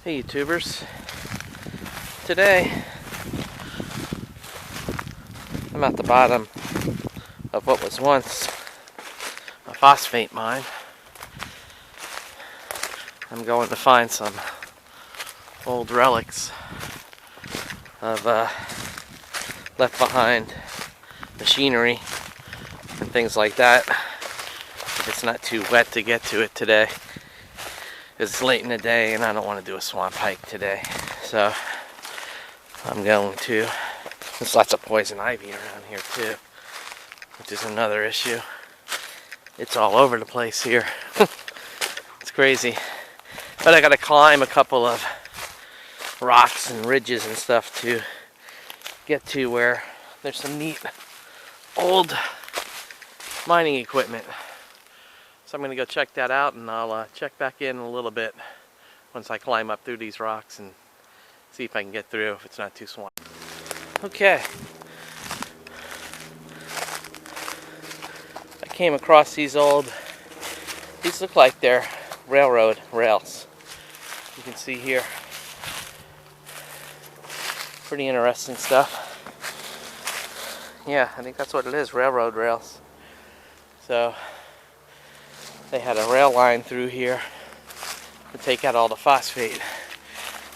Hey YouTubers, today I'm at the bottom of what was once a phosphate mine. I'm going to find some old relics of left behind machinery and things like that. If it's not too wet to get to it today. It's late in the day and I don't want to do a swamp hike today, so I'm going to. There's lots of poison ivy around here too, which is another issue. It's all over the place here. It's crazy. But I gotta climb a couple of rocks and ridges and stuff to get to where there's some neat old mining equipment. So I'm going to go check that out, and I'll check back in a little bit once I climb up through these rocks and see if I can get through if it's not too swampy. Okay. I came across these look like they're railroad rails. You can see here. Pretty interesting stuff. Yeah, I think that's what it is, railroad rails. So they had a rail line through here to take out all the phosphate,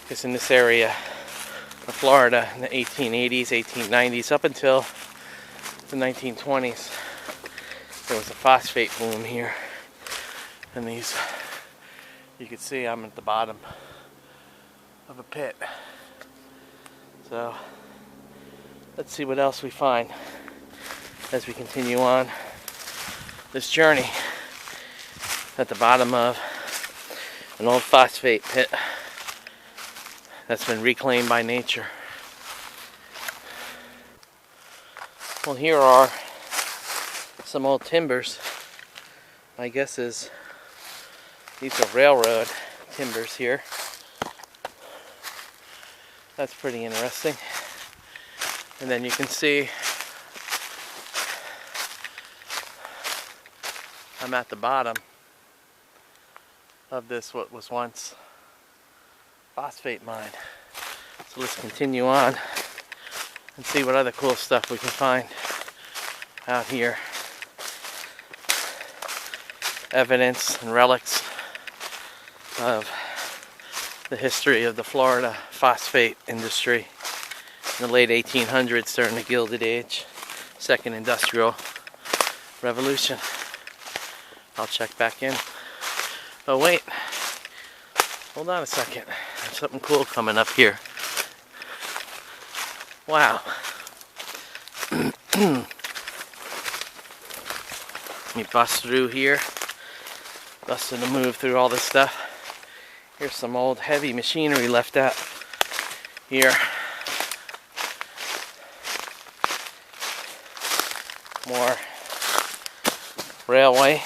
because in this area of Florida in the 1880s, 1890s, up until the 1920s, there was a phosphate boom here. And these, you can see I'm at the bottom of a pit. So let's see what else we find as we continue on this journey at the bottom of an old phosphate pit that's been reclaimed by nature. Well, here are some old timbers. My guess is these are railroad timbers here. That's pretty interesting. And then you can see I'm at the bottom of this what was once phosphate mine. So let's continue on and see what other cool stuff we can find out here. Evidence and relics of the history of the Florida phosphate industry in the late 1800s during the Gilded Age, Second Industrial Revolution. I'll check back in. Oh wait, hold on a second. There's something cool coming up here. Wow. Let me bust through here. Busted to move through all this stuff. Here's some old heavy machinery left out here. More railway.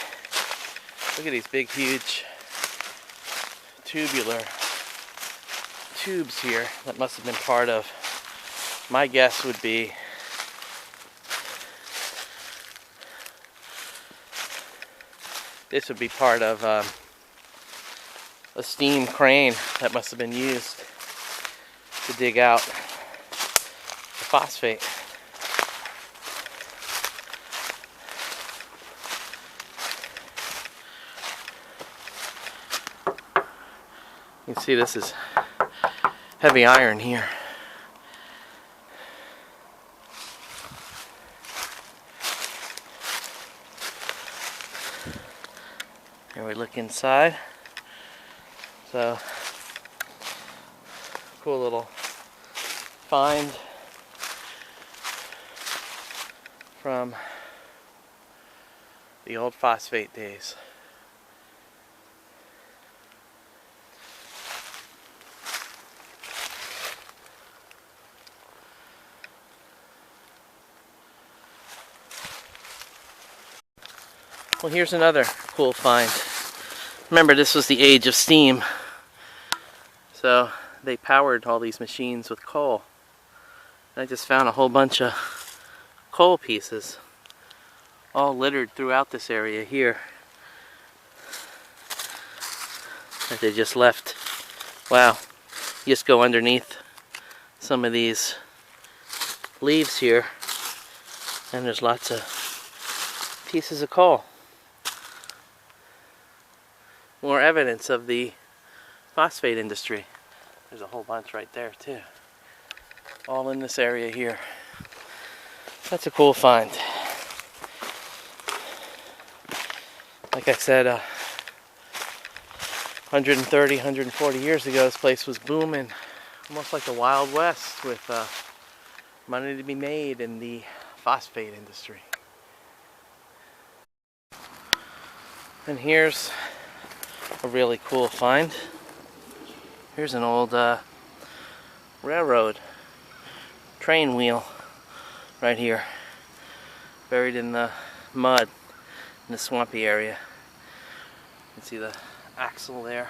Look at these big, huge tubular tubes here that must have been part of, my guess would be this would be part of a steam crane that must have been used to dig out the phosphate. You can see this is heavy iron here. Here we look inside. So, cool little find from the old phosphate days. Well, here's another cool find. Remember, this was the age of steam. So they powered all these machines with coal. And I just found a whole bunch of coal pieces all littered throughout this area here that they just left. Wow, You just go underneath some of these leaves here, and there's lots of pieces of coal. More evidence of the phosphate industry. There's a whole bunch right there too. All in this area here. That's a cool find. Like I said, 130, 140 years ago, this place was booming, almost like the Wild West, with money to be made in the phosphate industry. And here's a really cool find. Here's an old railroad train wheel right here, buried in the mud in the swampy area. You can see the axle there.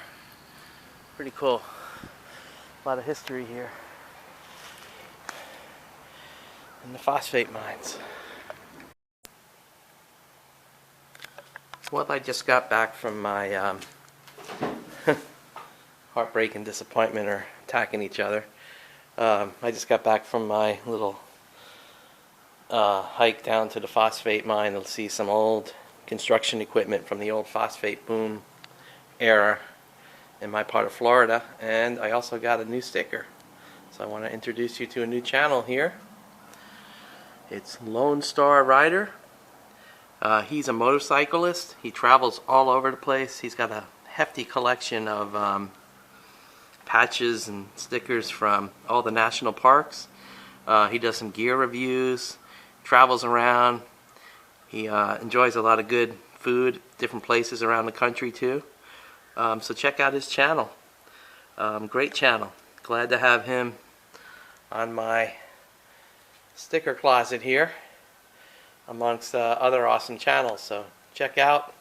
Pretty cool. A lot of history here in the phosphate mines. Well, I just got back from my heartbreak and disappointment are attacking each other. I just got back from my little hike down to the phosphate mine to see some old construction equipment from the old phosphate boom era in my part of Florida, and I also got a new sticker. So I want to introduce you to a new channel here. It's Lone Star Rider. He's a motorcyclist. He travels all over the place. He's got a hefty collection of patches and stickers from all the national parks. He does some gear reviews, travels around. He enjoys a lot of good food, different places around the country too. So check out his channel. Great channel. Glad to have him on my sticker closet here amongst other awesome channels. So check out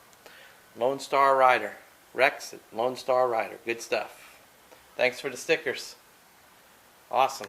Lone Star Rider. Rex at Lone Star Rider. Good stuff. Thanks for the stickers. Awesome.